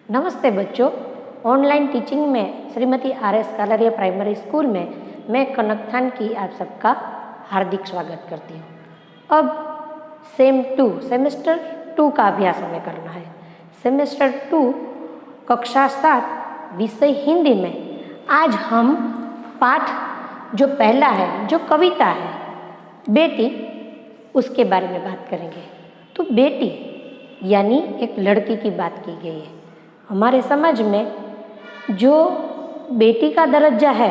नमस्ते बच्चों, online teaching में Shrimati RS. Kalaria primary school में मैं कनक थान की आप सबका हार्दिक स्वागत करती हूँ। अब सेमेस्टर 2 का अभ्यास हमें करना है। सेमेस्टर 2 कक्षा 7 विषय हिंदी में आज हम पाठ जो पहला है, जो कविता है बेटी, उसके बारे में बात करेंगे। तो बेटी यानी एक लड़की की बात की गई है। हमारे समाज में जो बेटी का दर्जा है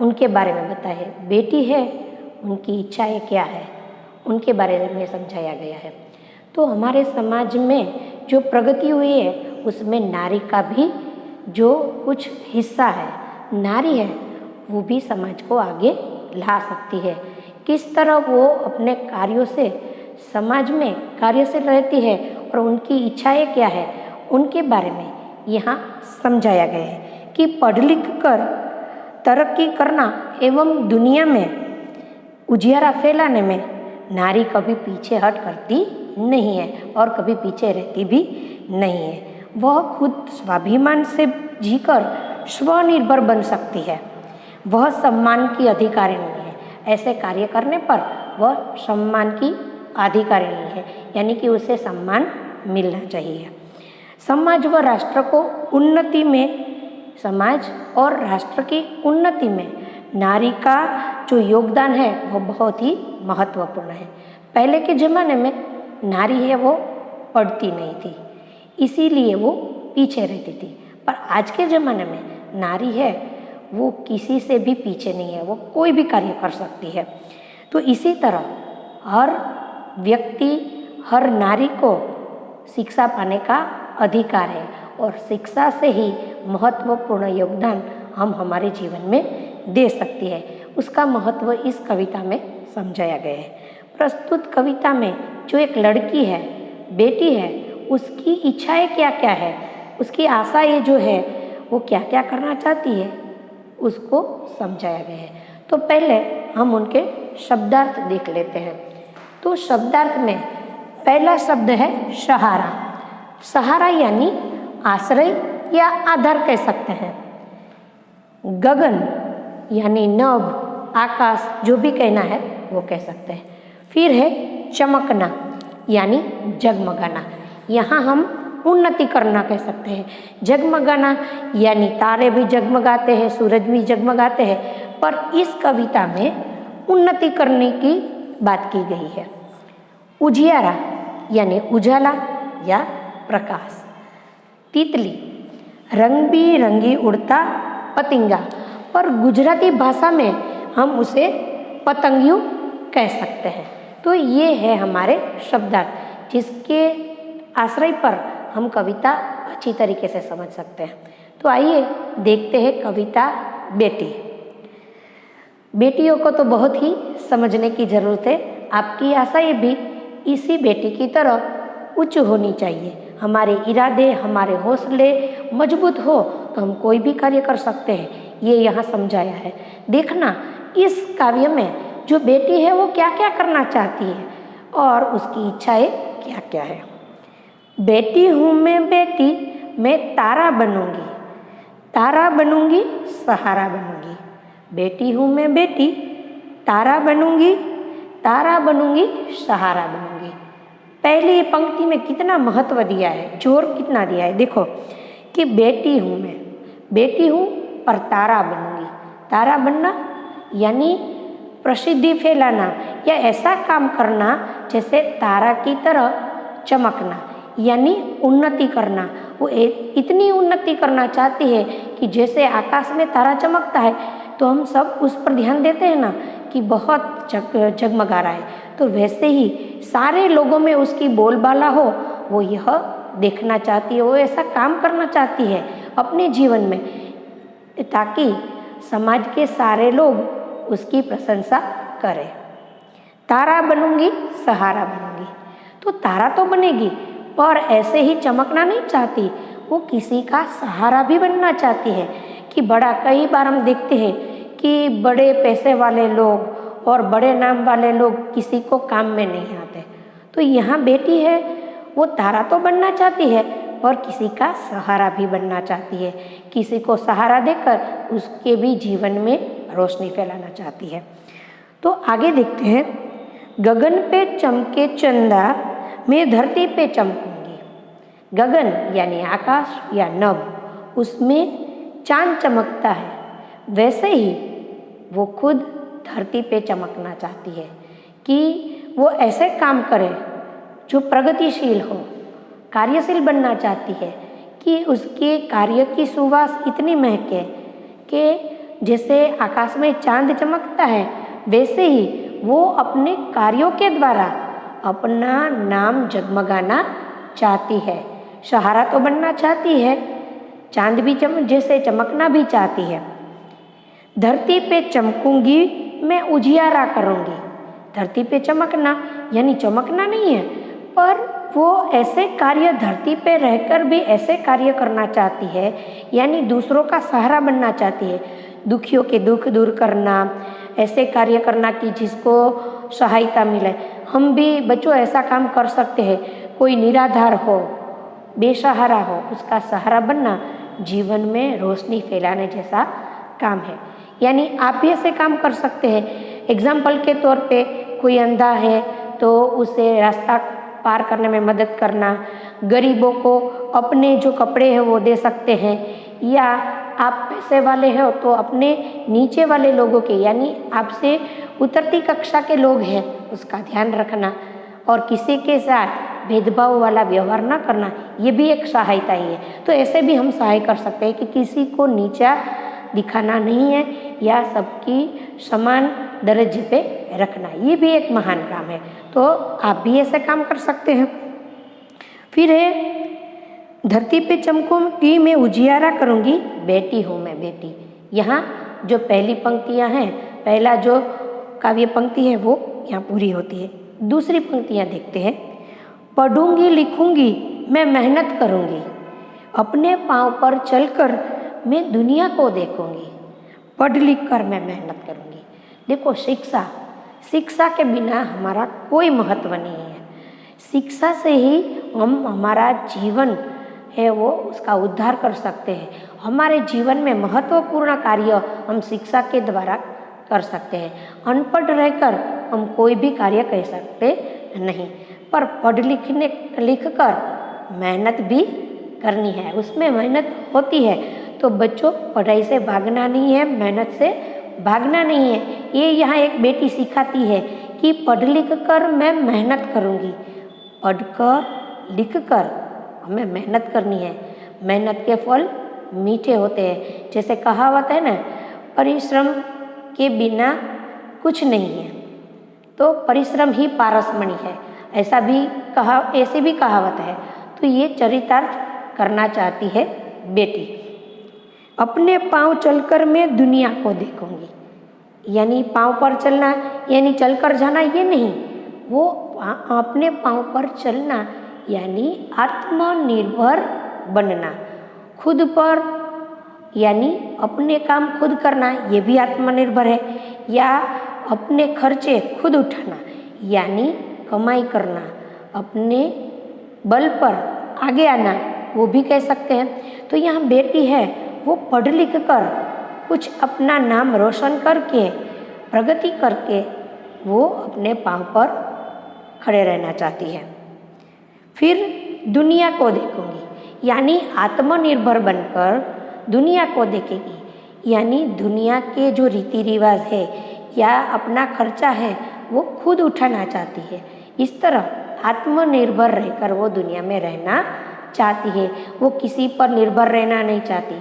उनके बारे में बताया है। बेटी है, उनकी इच्छाएं क्या है, उनके बारे में समझाया गया है। तो हमारे समाज में जो प्रगति हुई है उसमें नारी का भी जो कुछ हिस्सा है, नारी है, वो भी समाज को आगे ला सकती है। किस तरह वो अपने कार्यों से समाज में कार्यशील रहती है और उनकी इच्छाएं क्या है, उनके बारे में यहाँ समझाया गया है कि पढ़ लिख कर तरक्की करना एवं दुनिया में उजियारा फैलाने में नारी कभी पीछे हट करती नहीं है और कभी पीछे रहती भी नहीं है। वह खुद स्वाभिमान से जीकर स्वनिर्भर बन सकती है। वह सम्मान की अधिकारिणी है। ऐसे कार्य करने पर वह सम्मान की अधिकारिणी है, यानी कि उसे सम्मान मिलना चाहिए। समाज व राष्ट्र को उन्नति में, समाज और राष्ट्र की उन्नति में नारी का जो योगदान है वो बहुत ही महत्वपूर्ण है। पहले के ज़माने में नारी है वो पढ़ती नहीं थी, इसीलिए वो पीछे रहती थी। पर आज के ज़माने में नारी है वो किसी से भी पीछे नहीं है, वो कोई भी कार्य कर सकती है। तो इसी तरह हर व्यक्ति, हर नारी को शिक्षा पाने का अधिकार है और शिक्षा से ही महत्वपूर्ण योगदान हम हमारे जीवन में दे सकती है। उसका महत्व इस कविता में समझाया गया है। प्रस्तुत कविता में जो एक लड़की है, बेटी है, उसकी इच्छाएं क्या क्या है, उसकी आशाएं जो है वो क्या क्या करना चाहती है, उसको समझाया गया है। तो पहले हम उनके शब्दार्थ देख लेते हैं। तो शब्दार्थ में पहला शब्द है सहारा। सहारा यानी आश्रय या आधार कह सकते हैं। गगन यानी नभ, आकाश, जो भी कहना है वो कह सकते हैं। फिर है चमकना यानी जगमगाना, यहाँ हम उन्नति करना कह सकते हैं। जगमगाना यानी तारे भी जगमगाते हैं, सूरज भी जगमगाते हैं, पर इस कविता में उन्नति करने की बात की गई है। उजियारा यानी उजाला या प्रकाश। तितली रंग बिरंगी उड़ता पतंगा, पर गुजराती भाषा में हम उसे पतंगियों कह सकते हैं। तो ये है हमारे शब्दार्थ, जिसके आश्रय पर हम कविता अच्छी तरीके से समझ सकते हैं। तो आइए देखते हैं कविता बेटी। बेटियों को तो बहुत ही समझने की ज़रूरत है। आपकी आशाएं भी इसी बेटी की तरह उच्च होनी चाहिए। हमारे इरादे, हमारे हौसले मजबूत हो तो हम कोई भी कार्य कर सकते हैं, ये यहाँ समझाया है। देखना इस काव्य में जो बेटी है वो क्या क्या करना चाहती है और उसकी इच्छाएं क्या क्या है। बेटी हूँ मैं बेटी, मैं तारा बनूंगी, तारा बनूंगी, सहारा बनूंगी। बेटी हूँ मैं बेटी, तारा बनूंगी, तारा बनूंगी, सहारा बनूंगी। पहली पंक्ति में कितना महत्व दिया है, जोर कितना दिया है। देखो कि बेटी हूँ मैं, बेटी हूँ पर तारा बनूंगी। तारा बनना यानी प्रसिद्धि फैलाना या ऐसा काम करना जैसे तारा की तरह चमकना, यानी उन्नति करना। वो इतनी उन्नति करना चाहती है कि जैसे आकाश में तारा चमकता है तो हम सब उस पर ध्यान देते हैं ना कि बहुत जगमगा रहा है, तो वैसे ही सारे लोगों में उसकी बोलबाला हो, वो यह देखना चाहती है, वो ऐसा काम करना चाहती है अपने जीवन में ताकि समाज के सारे लोग उसकी प्रशंसा करें। तारा बनूंगी, सहारा बनूंगी। तो तारा तो बनेगी पर ऐसे ही चमकना नहीं चाहती, वो किसी का सहारा भी बनना चाहती है। कि कई बार हम देखते हैं कि बड़े पैसे वाले लोग और बड़े नाम वाले लोग किसी को काम में नहीं आते। तो यहाँ बेटी है वो तारा तो बनना चाहती है और किसी का सहारा भी बनना चाहती है। किसी को सहारा देकर उसके भी जीवन में रोशनी फैलाना चाहती है। तो आगे देखते हैं, गगन पे चमके चंदा, मैं धरती पे चमकूंगी। गगन यानी आकाश या नभ, उसमें चांद चमकता है, वैसे ही वो खुद धरती पे चमकना चाहती है कि वो ऐसे काम करे जो प्रगतिशील हो, कार्यशील बनना चाहती है कि उसके कार्य की सुवास इतनी महके कि जैसे आकाश में चांद चमकता है, वैसे ही वो अपने कार्यों के द्वारा अपना नाम जगमगाना चाहती है। सहारा तो बनना चाहती है, चांद भी जैसे चमकना भी चाहती है। धरती पे चमकूंगी, मैं उजियारा करूंगी। धरती पे चमकना यानी चमकना नहीं है, पर वो ऐसे कार्य धरती पे रहकर भी ऐसे कार्य करना चाहती है, यानी दूसरों का सहारा बनना चाहती है। दुखियों के दुख दूर करना, ऐसे कार्य करना कि जिसको सहायता मिले। हम भी बच्चों ऐसा काम कर सकते हैं, कोई निराधार हो, बेसहारा हो, उसका सहारा बनना जीवन में रोशनी फैलाने जैसा काम है। यानी आप भी ऐसे काम कर सकते हैं। एग्जाम्पल के तौर पे कोई अंधा है तो उसे रास्ता पार करने में मदद करना, गरीबों को अपने जो कपड़े हैं वो दे सकते हैं, या आप पैसे वाले हो तो अपने नीचे वाले लोगों के यानी आपसे उतरती कक्षा के लोग हैं उसका ध्यान रखना, और किसी के साथ भेदभाव वाला व्यवहार ना करना, ये भी एक सहायता ही है। तो ऐसे भी हम सहाय कर सकते हैं कि किसी को नीचा दिखाना नहीं है या सबकी समान दर्जे पे रखना, ये भी एक महान काम है। तो आप भी ऐसे काम कर सकते हैं। फिर है, धरती पे चमकूंगी, मैं उजियारा करूंगी, बेटी हूँ मैं बेटी। यहाँ जो पहली पंक्तियाँ हैं, पहला जो काव्य पंक्ति है वो यहाँ पूरी होती है। दूसरी पंक्तियाँ देखते हैं, पढ़ूंगी लिखूंगी, मैं मेहनत करूंगी, अपने पाँव पर चलकर मैं दुनिया को देखूंगी, पढ़ लिख कर मैं मेहनत करूंगी। देखो, शिक्षा के बिना हमारा कोई महत्व नहीं है। शिक्षा से ही हम हमारा जीवन है वो उसका उद्धार कर सकते हैं। हमारे जीवन में महत्वपूर्ण कार्य हम शिक्षा के द्वारा कर सकते हैं। अनपढ़ रहकर हम कोई भी कार्य कर सकते नहीं, पर पढ़ लिख कर मेहनत भी करनी है, उसमें मेहनत होती है। तो बच्चों, पढ़ाई से भागना नहीं है, मेहनत से भागना नहीं है। ये यहाँ एक बेटी सिखाती है कि पढ़ लिख कर मैं मेहनत करूँगी। पढ़कर लिख कर हमें मेहनत करनी है। मेहनत के फल मीठे होते हैं। जैसे कहावत है ना, परिश्रम के बिना कुछ नहीं है, तो परिश्रम ही पारसमणि है, ऐसी भी कहावत है। तो ये चरितार्थ करना चाहती है बेटी। अपने पाँव चलकर मैं दुनिया को देखूंगी, यानी पाँव पर चलना यानी चलकर जाना ये नहीं, वो अपने पाँव पर चलना यानी आत्मनिर्भर बनना, खुद पर यानी अपने काम खुद करना, ये भी आत्मनिर्भर है। या अपने खर्चे खुद उठाना यानी कमाई करना, अपने बल पर आगे आना, वो भी कह सकते हैं। तो यहाँ बेटी है वो पढ़ लिख कर कुछ अपना नाम रोशन करके प्रगति करके वो अपने पाँव पर खड़े रहना चाहती है। फिर दुनिया को देखूंगी यानी आत्मनिर्भर बनकर दुनिया को देखेगी, यानी दुनिया के जो रीति रिवाज है या अपना खर्चा है वो खुद उठाना चाहती है। इस तरह आत्मनिर्भर रहकर वो दुनिया में रहना चाहती है। वो किसी पर निर्भर रहना नहीं चाहती।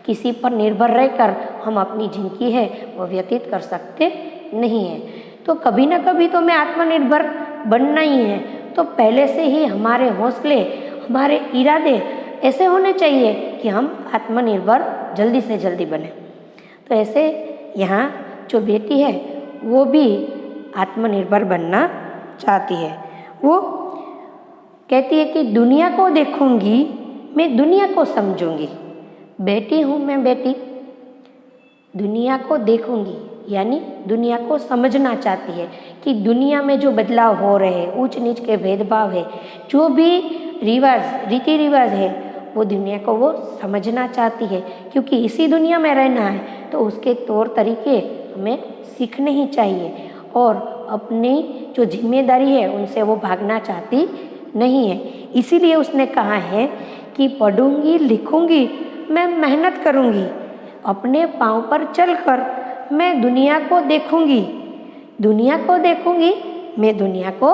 किसी पर निर्भर रहकर हम अपनी जिंदगी है वो व्यतीत कर सकते नहीं हैं। तो कभी ना कभी तो मैं आत्मनिर्भर बनना ही है। तो पहले से ही हमारे हौसले, हमारे इरादे ऐसे होने चाहिए कि हम आत्मनिर्भर जल्दी से जल्दी बने। तो ऐसे यहाँ जो बेटी है वो भी आत्मनिर्भर बनना चाहती है। वो कहती है कि दुनिया को देखूंगी, मैं दुनिया को समझूंगी। बेटी हूँ मैं बेटी, दुनिया को देखूंगी यानी दुनिया को समझना चाहती है कि दुनिया में जो बदलाव हो रहे हैं, ऊंच नीच के भेदभाव है, जो भी रीति रिवाज है वो दुनिया को वो समझना चाहती है, क्योंकि इसी दुनिया में रहना है तो उसके तौर तरीके हमें सीखने ही चाहिए और अपनी जो जिम्मेदारी है उनसे वो भागना चाहती नहीं है। इसीलिए उसने कहा है कि पढ़ूंगी लिखूंगी, मैं मेहनत करूंगी, अपने पाँव पर चलकर मैं दुनिया को देखूंगी, दुनिया को देखूंगी, मैं दुनिया को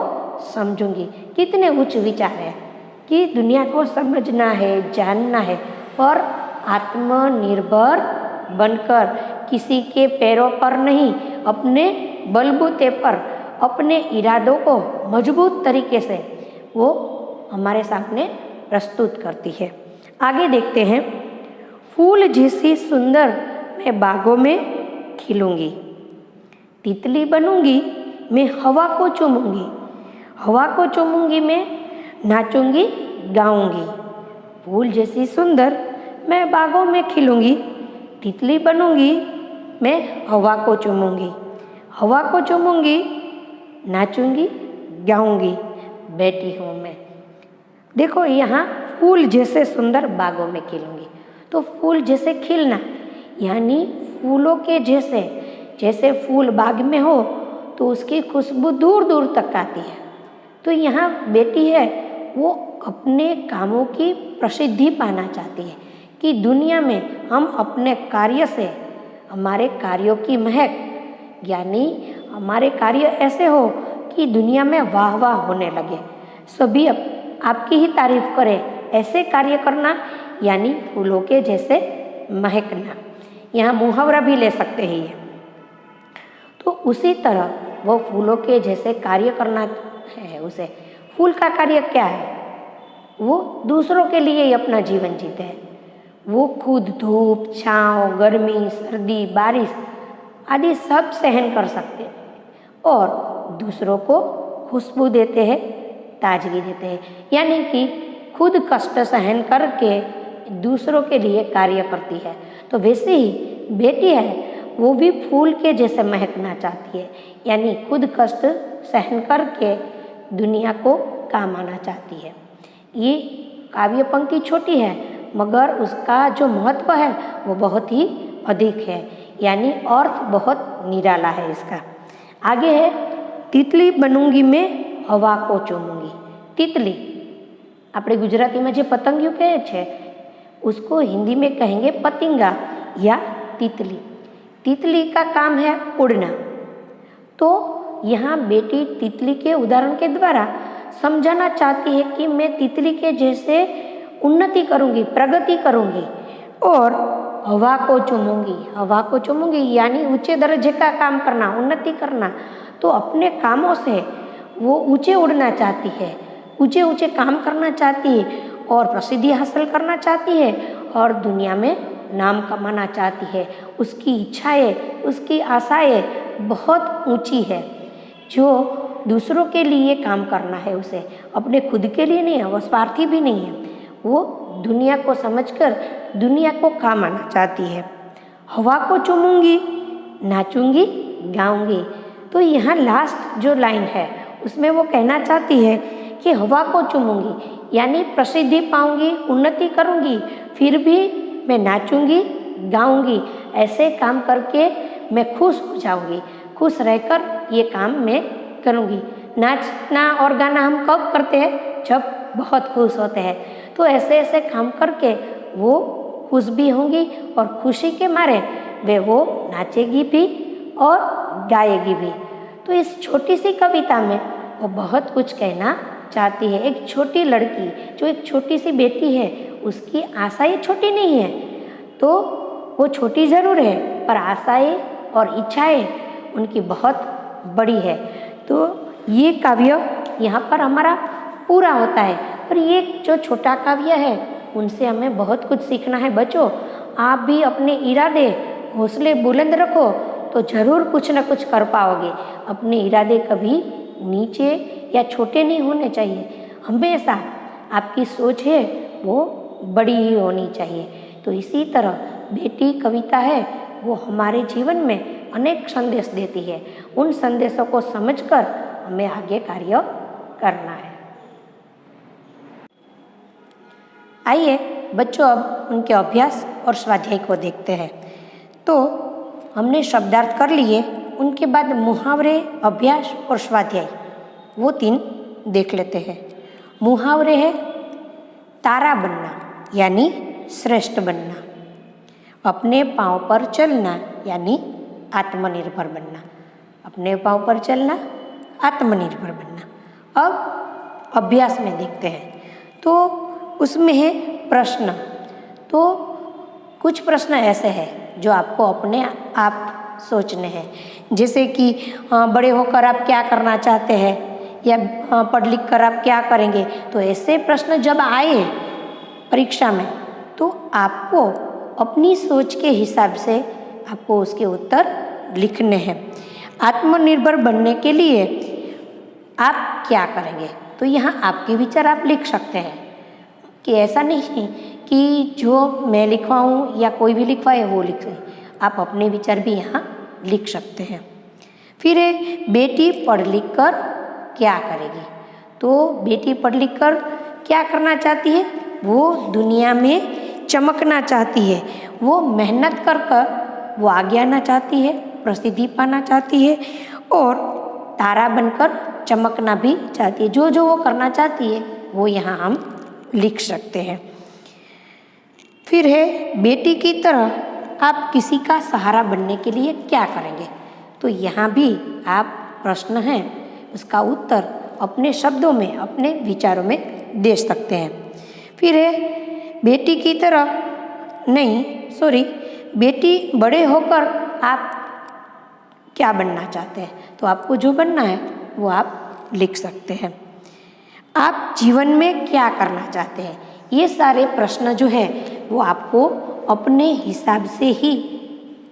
समझूंगी। कितने उच्च विचार है कि दुनिया को समझना है, जानना है और आत्मनिर्भर बनकर किसी के पैरों पर नहीं, अपने बलबूते पर अपने इरादों को मजबूत तरीके से वो हमारे सामने प्रस्तुत करती है। आगे देखते हैं, फूल जैसी सुंदर मैं बागों में खिलूंगी, तितली बनूंगी, मैं हवा को चूमूंगी, हवा को चूमूंगी, मैं नाचूंगी गाऊंगी। फूल जैसी सुंदर मैं बागों में खिलूंगी, तितली बनूंगी, मैं हवा को चूमूंगी, हवा को चूमूंगी, नाचूंगी गाऊंगी, बैठी हूँ मैं। देखो यहाँ फूल जैसे सुंदर बागों में खिलूंगी, तो फूल जैसे खिलना यानी फूलों के जैसे, जैसे फूल बाग में हो तो उसकी खुशबू दूर दूर तक आती है। तो यहाँ बेटी है वो अपने कामों की प्रसिद्धि पाना चाहती है कि दुनिया में हम अपने कार्य से, हमारे कार्यों की महक यानी हमारे कार्य ऐसे हो कि दुनिया में वाह वाह होने लगे, सभी आपकी ही तारीफ करें, ऐसे कार्य करना यानी फूलों के जैसे महकना। यहाँ मुहावरा भी ले सकते हैं ये। तो उसी तरह वो फूलों के जैसे कार्य करना है उसे। फूल का कार्य क्या है? वो दूसरों के लिए ही अपना जीवन जीते हैं। वो खुद धूप, छाँव, गर्मी, सर्दी, बारिश आदि सब सहन कर सकते हैं और दूसरों को खुशबू देते हैं, ताजगी देते हैं, यानी कि खुद कष्ट सहन करके दूसरों के लिए कार्य करती है। तो वैसे ही बेटी है वो भी फूल के जैसे महकना चाहती है, यानी खुद कष्ट सहन करके दुनिया को काम आना चाहती है। ये काव्य पंक्ति छोटी है मगर उसका जो महत्व है वो बहुत ही अधिक है, यानी अर्थ बहुत निराला है इसका। आगे है, तितली बनूंगी मैं हवा को चूमूंगी। तितली આપણે ગુજરાતીમાં જે પતંગિયું કહે છે उसको हिंदी में कहेंगे पतिंगा या तितली। तितली का काम है उड़ना। तो यहाँ बेटी तितली के उदाहरण के द्वारा समझाना चाहती है कि मैं तितली के जैसे उन्नति करूँगी, प्रगति करूँगी और हवा को चूमूंगी। हवा को चूमूंगी यानी ऊंचे दर्जे का काम करना, उन्नति करना। तो अपने कामों से वो ऊंचे उड़ना चाहती है, ऊंचे ऊंचे काम करना चाहती है और प्रसिद्धि हासिल करना चाहती है और दुनिया में नाम कमाना चाहती है। उसकी इच्छाएं, उसकी आशाएं बहुत ऊंची है। जो दूसरों के लिए काम करना है उसे, अपने खुद के लिए नहीं है, वो स्वार्थी भी नहीं है, वो दुनिया को समझकर दुनिया को काम आना चाहती है। हवा को चूमूंगी, नाचूंगी, गाऊंगी। तो यहाँ लास्ट जो लाइन है उसमें वो कहना चाहती है कि हवा को चूमूंगी यानी प्रसिद्धि पाऊंगी, उन्नति करूंगी, फिर भी मैं नाचूंगी, गाऊंगी। ऐसे काम करके मैं खुश हो जाऊंगी, खुश रहकर ये काम मैं करूंगी। नाचना और गाना हम कब करते हैं? जब बहुत खुश होते हैं। तो ऐसे ऐसे काम करके वो खुश भी होंगी और खुशी के मारे वे वो नाचेगी भी और गाएगी भी। तो इस छोटी सी कविता में वो बहुत कुछ कहना चाहती है। एक छोटी लड़की जो एक छोटी सी बेटी है उसकी आशाएं छोटी नहीं है, तो वो छोटी ज़रूर है पर आशाएं और इच्छाएं उनकी बहुत बड़ी है। तो ये काव्य यहाँ पर हमारा पूरा होता है। पर ये जो छोटा काव्य है उनसे हमें बहुत कुछ सीखना है। बच्चों, आप भी अपने इरादे, हौसले बुलंद रखो तो ज़रूर कुछ ना कुछ कर पाओगे। अपने इरादे कभी नीचे या छोटे नहीं होने चाहिए। हमेशा आपकी सोच है वो बड़ी ही होनी चाहिए। तो इसी तरह बेटी कविता है वो हमारे जीवन में अनेक संदेश देती है। उन संदेशों को समझकर हमें आगे कार्य करना है। आइए बच्चों अब उनके अभ्यास और स्वाध्याय को देखते हैं। तो हमने शब्दार्थ कर लिए, उनके बाद मुहावरे, अभ्यास और स्वाध्याय वो 3 देख लेते हैं। मुहावरे है तारा बनना यानी श्रेष्ठ बनना, अपने पाँव पर चलना यानी आत्मनिर्भर बनना, अपने पाँव पर चलना, आत्मनिर्भर बनना। अब अभ्यास में देखते हैं, तो उसमें है प्रश्न। तो कुछ प्रश्न ऐसे हैं जो आपको अपने आप सोचने हैं, जैसे कि बड़े होकर आप क्या करना चाहते हैं, या पढ़ लिख कर आप क्या करेंगे। तो ऐसे प्रश्न जब आए परीक्षा में, तो आपको अपनी सोच के हिसाब से आपको उसके उत्तर लिखने हैं। आत्मनिर्भर बनने के लिए आप क्या करेंगे, तो यहाँ आपके विचार आप लिख सकते हैं, कि ऐसा नहीं कि जो मैं लिखवाऊँ या कोई भी लिखवाए वो लिखे, आप अपने विचार भी यहाँ लिख सकते हैं। फिर है बेटी पढ़ लिख कर क्या करेगी। तो बेटी पढ़ लिख कर क्या करना चाहती है, वो दुनिया में चमकना चाहती है, वो मेहनत कर कर वो आगे आना चाहती है, प्रसिद्धि पाना चाहती है और तारा बनकर चमकना भी चाहती है। जो जो वो करना चाहती है वो यहाँ हम लिख सकते हैं। फिर है बेटी की तरह आप किसी का सहारा बनने के लिए क्या करेंगे। तो यहाँ भी आप प्रश्न है, उसका उत्तर अपने शब्दों में, अपने विचारों में दे सकते हैं। फिर है बेटी की तरह नहीं, सॉरी, बेटी बड़े होकर आप क्या बनना चाहते हैं। तो आपको जो बनना है वो आप लिख सकते हैं। आप जीवन में क्या करना चाहते हैं, ये सारे प्रश्न जो है वो आपको अपने हिसाब से ही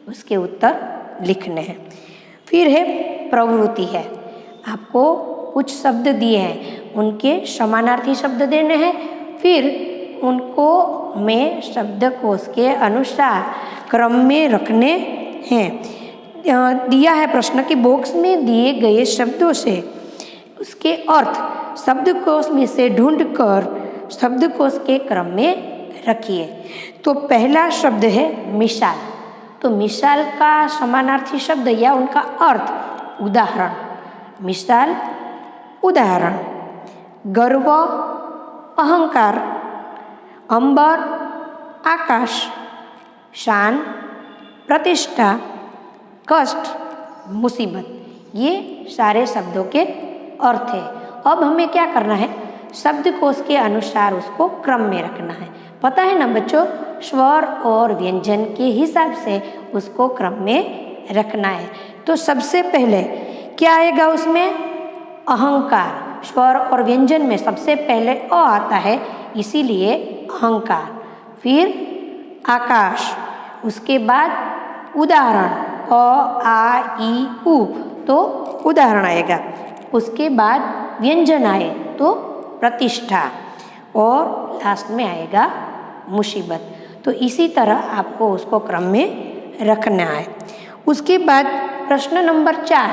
उसके उत्तर लिखने हैं। फिर है प्रवृत्ति है, आपको कुछ शब्द दिए हैं, उनके समानार्थी शब्द देने हैं, फिर उनको में शब्दकोश के अनुसार क्रम में रखने हैं। दिया है प्रश्न के बॉक्स में दिए गए शब्दों से उसके अर्थ शब्दकोश में से ढूंढकर शब्दकोश के क्रम में रखिए। तो पहला शब्द है मिसाल। तो मिसाल का समानार्थी शब्द या उनका अर्थ उदाहरण, मिसाल उदाहरण। गर्व अहंकार, अंबर आकाश, शान प्रतिष्ठा, कष्ट मुसीबत, ये सारे शब्दों के अर्थ है। अब हमें क्या करना है, शब्दकोश के अनुसार उसको क्रम में रखना है। पता है ना बच्चों, स्वर और व्यंजन के हिसाब से उसको क्रम में रखना है। तो सबसे पहले क्या आएगा उसमें, अहंकार। स्वर और व्यंजन में सबसे पहले अ आता है, इसीलिए अहंकार। फिर आकाश, उसके बाद उदाहरण अ आ ई उ, तो उदाहरण आएगा। उसके बाद व्यंजन आए तो प्रतिष्ठा, और लास्ट में आएगा मुसीबत। तो इसी तरह आपको उसको क्रम में रखना है। उसके बाद प्रश्न नंबर 4।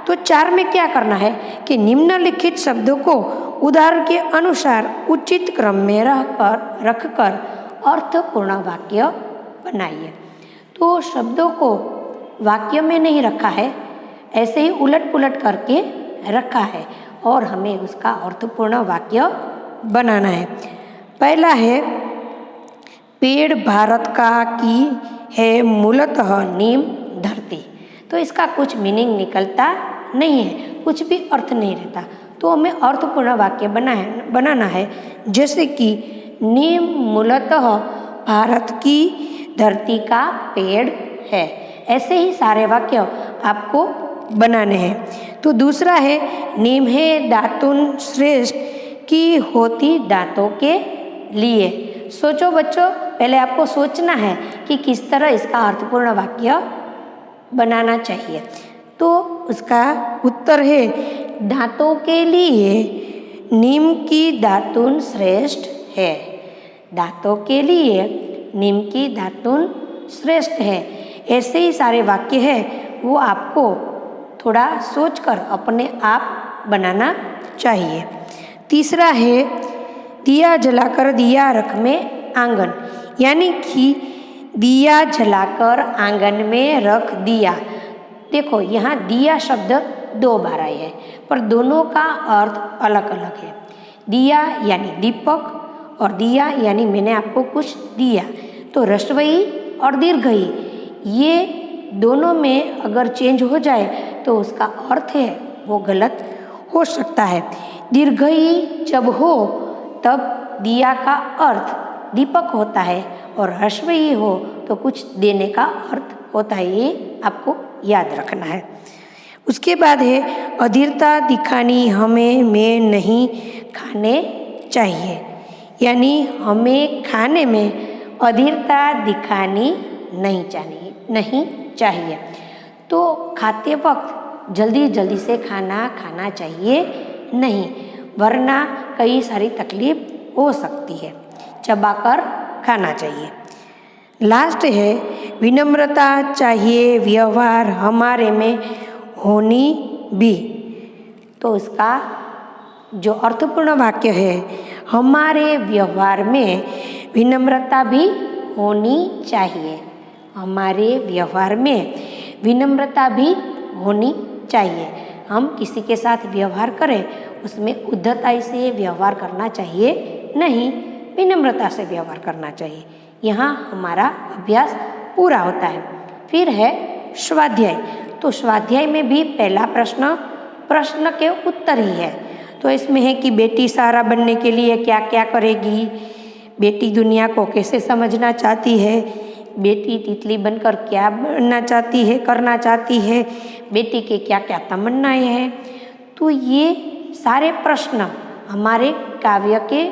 तो 4 में क्या करना है कि निम्नलिखित शब्दों को उदाहरण के अनुसार उचित क्रम में रखकर अर्थपूर्ण वाक्य बनाइए। तो शब्दों को वाक्य में नहीं रखा है, ऐसे ही उलट पुलट करके रखा है और हमें उसका अर्थपूर्ण वाक्य बनाना है। पहला है पेड़ भारत का की है मूलतः नीम धरती। तो इसका कुछ मीनिंग निकलता नहीं है, कुछ भी अर्थ नहीं रहता। तो हमें अर्थपूर्ण वाक्य बनाना है, जैसे कि नीम मूलतः भारत की धरती का पेड़ है। ऐसे ही सारे वाक्य आपको बनाने हैं। तो दूसरा है नीम है दातुन श्रेष्ठ की होती दांतों के लिए। सोचो बच्चों, पहले आपको सोचना है कि किस तरह इसका अर्थपूर्ण वाक्य बनाना चाहिए। तो उसका उत्तर है दांतों के लिए नीम की दातुन श्रेष्ठ है। दांतों के लिए नीम की दातुन श्रेष्ठ है। ऐसे ही सारे वाक्य है, वो आपको थोड़ा सोचकर अपने आप बनाना चाहिए। तीसरा है दिया जलाकर दिया रख में आंगन, यानी कि दिया जलाकर आंगन में रख दिया। देखो यहाँ दिया शब्द 2 बार आया है, पर दोनों का अर्थ अलग अलग है। दिया यानी दीपक और दिया यानी मैंने आपको कुछ दिया। तो ह्रस्वई और दीर्घई ये दोनों में अगर चेंज हो जाए तो उसका अर्थ है वो गलत हो सकता है। दीर्घई जब हो तब दिया का अर्थ दीपक होता है और ह्रस्वई हो तो कुछ देने का अर्थ होता है, ये आपको याद रखना है। उसके बाद है अधीरता दिखानी हमें में नहीं खाने चाहिए, यानी हमें खाने में अधीरता दिखानी नहीं चाहिए। तो खाते वक्त जल्दी जल्दी से खाना चाहिए नहीं, वरना कई सारी तकलीफ हो सकती है। चबाकर खाना चाहिए। लास्ट है विनम्रता चाहिए व्यवहार हमारे में होनी भी। तो इसका जो अर्थपूर्ण वाक्य है, हमारे व्यवहार में विनम्रता भी होनी चाहिए। हमारे व्यवहार में विनम्रता भी होनी चाहिए। हम किसी के साथ व्यवहार करें उसमें उद्धताई से व्यवहार करना चाहिए नहीं, विनम्रता से व्यवहार करना चाहिए। यहाँ हमारा अभ्यास पूरा होता है। फिर है स्वाध्याय। तो स्वाध्याय में भी पहला प्रश्न के उत्तर ही है। तो इसमें है कि बेटी सहारा बनने के लिए क्या क्या करेगी, बेटी दुनिया को कैसे समझना चाहती है, बेटी तितली बनकर क्या बनना चाहती है, करना चाहती है, बेटी के क्या क्या तमन्नाएं हैं। तो ये सारे प्रश्न हमारे काव्य के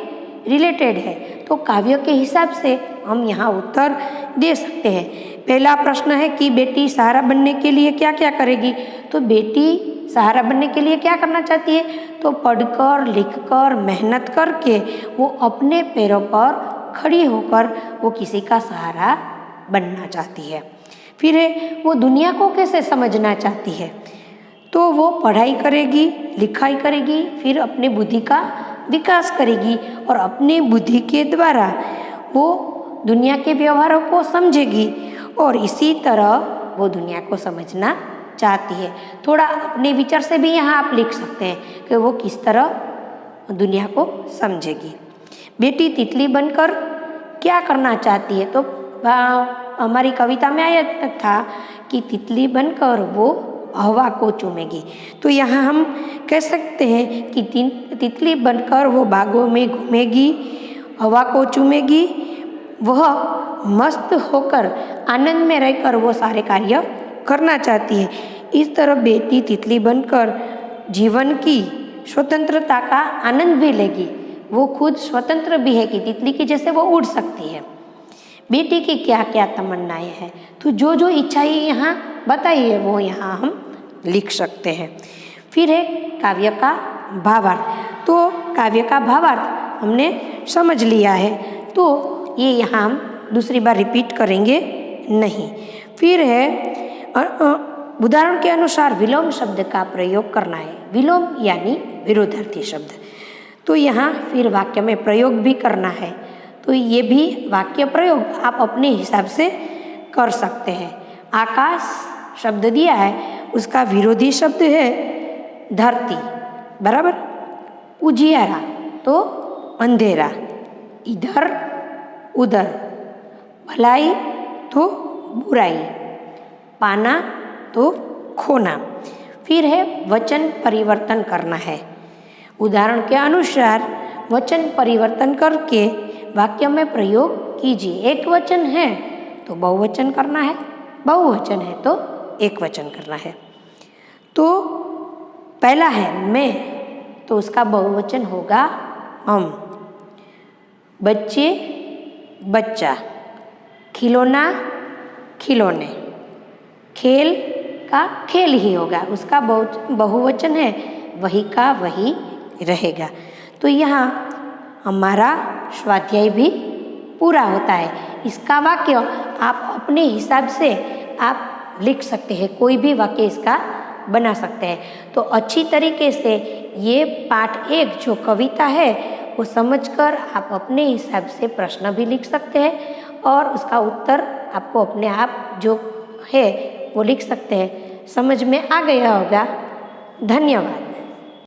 रिलेटेड है, तो काव्य के हिसाब से हम यहाँ उत्तर दे सकते हैं। पहला प्रश्न है कि बेटी सहारा बनने के लिए क्या क्या करेगी। तो बेटी सहारा बनने के लिए क्या करना चाहती है, तो पढ़कर लिखकर मेहनत करके वो अपने पैरों पर खड़ी होकर वो किसी का सहारा बनना चाहती है। फिर है वो दुनिया को कैसे समझना चाहती है। तो वो पढ़ाई करेगी, लिखाई करेगी, फिर अपने बुद्धि का विकास करेगी और अपने बुद्धि के द्वारा वो दुनिया के व्यवहारों को समझेगी और इसी तरह वो दुनिया को समझना चाहती है। थोड़ा अपने विचार से भी यहाँ आप लिख सकते हैं कि वो किस तरह दुनिया को समझेगी। बेटी तितली बनकर क्या करना चाहती है। तो हमारी कविता में आया था कि तितली बनकर वो हवा को चूमेगी। तो यहाँ हम कह सकते हैं कि तितली बनकर वो बागों में घूमेगी, हवा को चूमेगी, वह मस्त होकर आनंद में रहकर वो सारे कार्य करना चाहती है। इस तरह बेटी तितली बनकर जीवन की स्वतंत्रता का आनंद भी लेगी। वो खुद स्वतंत्र भी है कि तितली की जैसे वो उड़ सकती है। बेटी की क्या क्या तमन्नाएं हैं, तो जो जो इच्छाएं यहाँ बताई है वो यहाँ हम लिख सकते हैं। फिर है काव्य का भावार्थ। तो काव्य का भावार्थ हमने समझ लिया है, तो ये यहाँ हम दूसरी बार रिपीट करेंगे नहीं। फिर है उदाहरण के अनुसार विलोम शब्द का प्रयोग करना है। विलोम यानी विरोधार्थी शब्द। तो यहाँ फिर वाक्य में प्रयोग भी करना है। तो ये भी वाक्य प्रयोग आप अपने हिसाब से कर सकते हैं। आकाश शब्द दिया है, उसका विरोधी शब्द है धरती, बराबर। उजियारा तो अंधेरा, इधर उधर, भलाई तो बुराई, पाना तो खोना। फिर है वचन परिवर्तन करना है। उदाहरण के अनुसार वचन परिवर्तन करके वाक्य में प्रयोग कीजिए। एक वचन है तो बहुवचन करना है, बहुवचन है तो एक वचन करना है। तो पहला है मैं, तो उसका बहुवचन होगा हम। बच्चे बच्चा, खिलौना खिलौने, खेल का खेल ही होगा, उसका बहुवचन है, वही का वही रहेगा। तो यहाँ हमारा स्वाध्याय भी पूरा होता है। इसका वाक्य आप अपने हिसाब से आप लिख सकते हैं, कोई भी वाक्य इसका बना सकते हैं। तो अच्छी तरीके से ये पाठ 1 जो कविता है वो समझकर आप अपने हिसाब से प्रश्न भी लिख सकते हैं और उसका उत्तर आपको अपने आप जो है वो लिख सकते हैं। समझ में आ गया होगा। धन्यवाद।